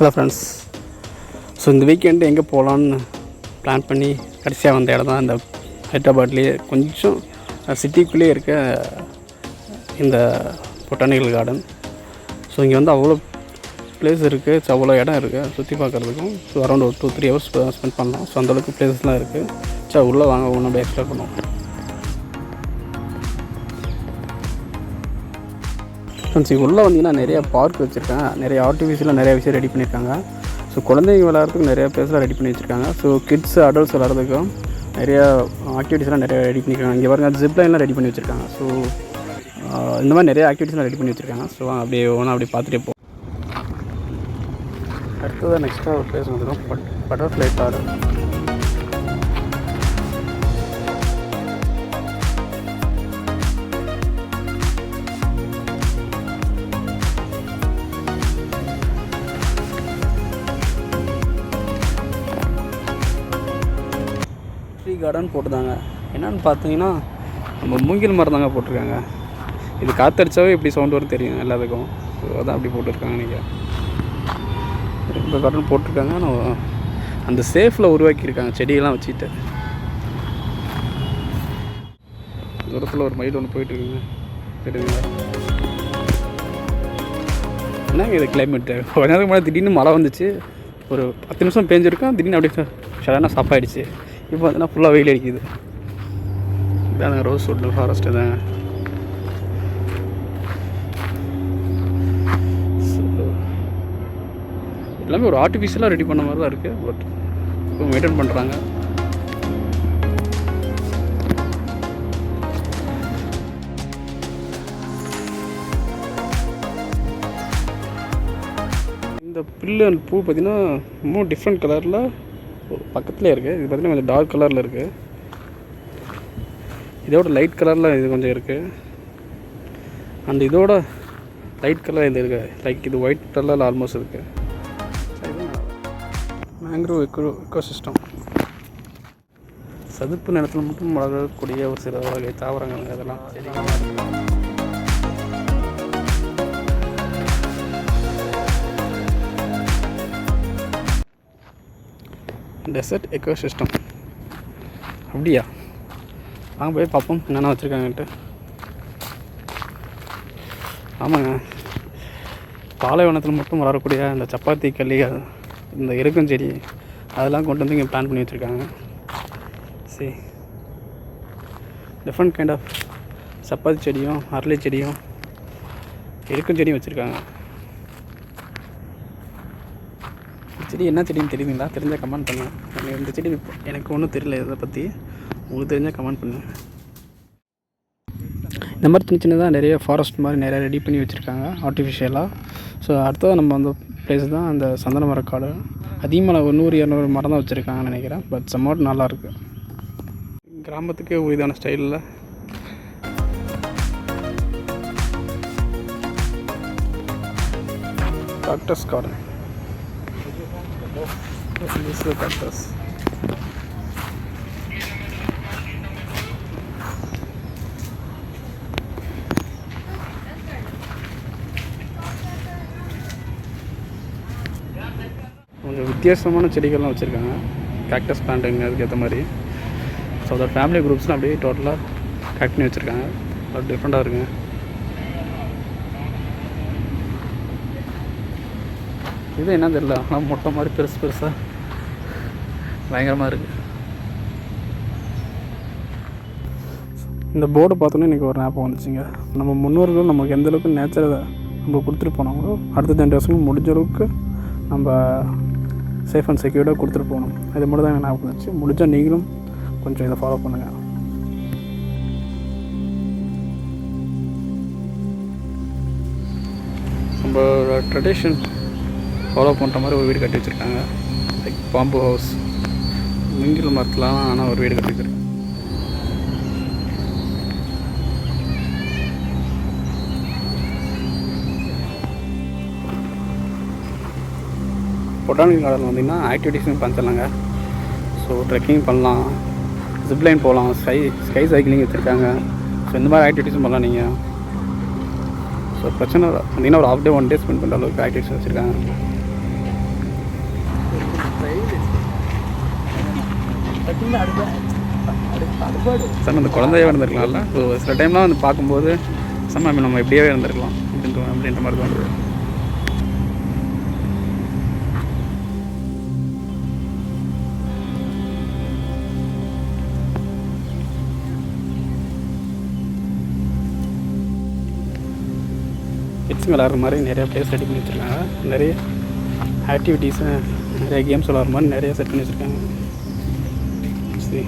Hello friends. So இந்த weekend எங்கே போகலான்னு பிளான் பண்ணி கடைசியாக வந்த இடம் தான் இந்த ஹைதராபாத்லேயே கொஞ்சம் சிட்டிக்குள்ளேயே இருக்க இந்த பொட்டானிக்கல் கார்டன். ஸோ இங்கே வந்து அவ்வளோ பிளேஸ் இருக்குது, ஸோ அவ்வளோ இடம் இருக்குது சுற்றி பார்க்குறதுக்கும். ஸோ அரௌண்ட் ஒரு 2-3 ஹவர்ஸ் ஸ்பெண்ட் பண்ணலாம். ஸோ அந்தளவுக்கு பிளேஸஸ்லாம் இருக்குது. ஸோ உள்ளே வாங்க ஒன்று அப்படியே எக்ஸ்ப்ளோர் பண்ணுவோம். ஃப்ரெண்ட்ஸ், இங்கே உள்ளே வந்தீங்கன்னா நிறைய பார்க் வச்சுருக்காங்க, நிறைய ஆர்டிஃபிஷியலாக நிறைய விஷயம் ரெடி பண்ணியிருக்காங்க. ஸோ குழந்தைங்க விளையாடுறதுக்கு நிறைய பிளேஸ்லாம் ரெடி பண்ணி வச்சுருக்காங்க. ஸோ கிட்ஸ் அடல்ட்ஸ் விளையாடுறதுக்கும் நிறையா ஆக்டிவிட்டீஸ்லாம் நிறைய ரெடி பண்ணியிருக்காங்க. இங்கே பாருங்கள், ஜிப்லைன்லாம் ரெடி பண்ணி வச்சுருக்காங்க. ஸோ இந்த மாதிரி நிறைய ஆக்டிவிட்டீஸ்லாம் ரெடி பண்ணி வச்சுருக்காங்க. ஸோ அப்படியே ஒன்றா அப்படியே பார்த்துட்டே போகும். அடுத்ததான் நெக்ஸ்ட்டாக ஒரு பிளேஸ் வந்துடும், பட்டர்ஃப்ளை கார்டன். கார்டன் போட்டுதாங்க. என்னென்னு பார்த்தீங்கன்னா நம்ம மூங்கில் மரம் தாங்க போட்டிருக்காங்க. இது காற்றடிச்சாவே எப்படி சவுண்ட் வரும் தெரியும் எல்லாத்துக்கும். ஸோ அதான் அப்படி போட்டிருக்காங்க. நீங்கள் இந்த கார்டன் போட்டிருக்காங்க. ஆனால் அந்த சேஃபில் உருவாக்கியிருக்காங்க செடியெல்லாம் வச்சுட்டு. தூரத்தில் ஒரு மயில் ஒன்று போயிட்டுருக்குங்க, தெரியுதுங்களா? என்னங்க இது கிளைமேட்டு? கொஞ்ச நேரத்துக்கு முன்னாடி திடீர்னு மழை வந்துச்சு, ஒரு 10 நிமிஷம் பேஞ்சிருக்கோம், திடீர்னு அப்படியே சடனாக ஸ்டாப் ஆகிடுச்சு. இப்போ பார்த்தீங்கன்னா ஃபுல்லாக வெயில் அடிக்குது. இதாங்க ரோஸ் வுட் ஃபாரஸ்ட்டு தான். எல்லாமே ஒரு ஆர்டிஃபிஷியலாக ரெடி பண்ண மாதிரி தான் இருக்குது. பட் இப்போ மெயின்டைன் பண்ணுறாங்க. இந்த புல்லு அண்ட் பூ பார்த்திங்கன்னா இன்னும் டிஃப்ரெண்ட் கலரில் பக்கத்துலேயே இருக்குது. இது பார்த்திங்கன்னா கொஞ்சம் டார்க் கலரில் இருக்குது. இதோட லைட் கலரில் இது கொஞ்சம் இருக்குது. அண்ட் இதோட லைட் கலர் இது இருக்குது. லைக் இது ஒயிட் கலரில் ஆல்மோஸ்ட் இருக்குது. Mangrove ecosystem. சதுப்பு நிலத்தில் மட்டும் வளரக்கூடிய ஒரு சில வகை தாவரங்கள், அதெல்லாம் செடிகளாக இருக்குது. Desert ecosystem. அப்படியா? வாங்க போய் பார்ப்போம் என்னென்ன வச்சுருக்காங்கன்ட்டு. ஆமாங்க, பாலைவனத்தில் மட்டும் வளரக்கூடிய இந்த சப்பாத்தி கல்லிகள், இந்த எருக்கம் செடி, அதெல்லாம் கொண்டு வந்து இங்கே பிளான் பண்ணி வச்சுருக்காங்க. சரி, டிஃப்ரெண்ட் கைண்ட் ஆஃப் சப்பாத்தி செடியும் அரளி செடியும் எருக்கம் செடியும் வச்சுருக்காங்க. செடி என்ன செடின்னு தெரியுதுங்களா? தெரிஞ்சால் கமெண்ட் பண்ணுங்கள். இந்த செடி எனக்கு ஒன்றும் தெரியல, இதை பற்றி உங்களுக்கு தெரிஞ்சால் கமெண்ட் பண்ணுங்கள். இந்த மாதிரி சின்ன சின்னதாக நிறைய ஃபாரஸ்ட் மாதிரி நிறையா ரெடி பண்ணி வச்சுருக்காங்க ஆர்டிஃபிஷியலாக. ஸோ அடுத்தது நம்ம அந்த பிளேஸ் தான் அந்த சந்தன மரக்காடு. அதிகமாக 100-200 மரம் தான் வச்சுருக்காங்கன்னு நினைக்கிறேன். பட் சம்வாட் நல்லாயிருக்கு. கிராமத்துக்கே உரிதான ஸ்டைலில் cactus garden. This is a cactus. கொஞ்சம் வித்தியாசமான செடிகள்லாம் வச்சுருக்காங்க. கேக்டஸ் பிளான்ட்டுங்க, அதுக்கேற்ற மாதிரி. ஸோ அதோட ஃபேமிலி குரூப்ஸ்லாம் அப்படியே டோட்டலாக கட் பண்ணி வச்சுருக்காங்க. அது டிஃப்ரெண்ட்டாக இருக்குங்க. இது என்ன தெரியல, ஆனால் மொட்டை மாதிரி பெருசாக பயங்கரமாக இருக்குது. இந்த போர்டை பார்த்தோன்னே எனக்கு ஒரு ஞாபகம் வந்துச்சுங்க. நம்ம முன்னோர்கள் நமக்கு எந்தளவுக்கு நேச்சரை நம்ம கொடுத்துட்டு போனாங்களோ, அடுத்த ஜென்ரேஷனுக்கு முடிஞ்ச அளவுக்கு நம்ம சேஃப் அண்ட் செக்யூர்டாக கொடுத்துட்டு போகணும். இது மட்டும் தான் எனக்கு ஞாபகம் வந்துச்சு. முடிஞ்சால் நீங்களும் கொஞ்சம் இதை ஃபாலோ பண்ணுங்கள். நம்ம ட்ரெடிஷன் ஃபாலோ பண்ணுற மாதிரி ஒரு வீடு கட்டி வச்சுருக்காங்க. லைக் பாம்பு ஹவுஸ், மூங்கில் மரத்துலாம் ஆனால் ஒரு வீடு கட்டி வச்சுருக்காங்க. பொட்டானிக்கல் கார்டன் வந்தீங்கன்னா ஆக்டிவிட்டீஸும் பண்ணலாங்க. ஸோ ட்ரெக்கிங் பண்ணலாம், ஜிப்லைன் போகலாம், ஸ்கை சைக்கிளிங் வச்சுருக்காங்க. ஸோ இந்த மாதிரி ஆக்டிவிட்டீஸும் பண்ணலாம் நீங்கள். ஸோ பிரச்சனை வந்தீங்கன்னா ஒரு ஹாஃப் டே 1 டே ஸ்பெண்ட் பண்ணுற அளவுக்கு ஆக்டிவிட்டிஸ் வச்சுருக்காங்க. சார் அந்த குழந்தையே இருந்திருக்கலாம்ல. ஸோ சில டைம்லாம் வந்து பார்க்கும்போது நம்ம எப்படியே இருந்திருக்கலாம் அப்படின்ற மாதிரி தோணுது. கிட்ஸுங்க விளாட்ற மாதிரி நிறையா பிளேஸ் ரெடி பண்ணி வச்சுருக்காங்க. நிறைய ஆக்டிவிட்டீஸு, நிறைய கேம்ஸ் விளாட்ற மாதிரி நிறைய செட் பண்ணி வச்சுருக்காங்க. சரி.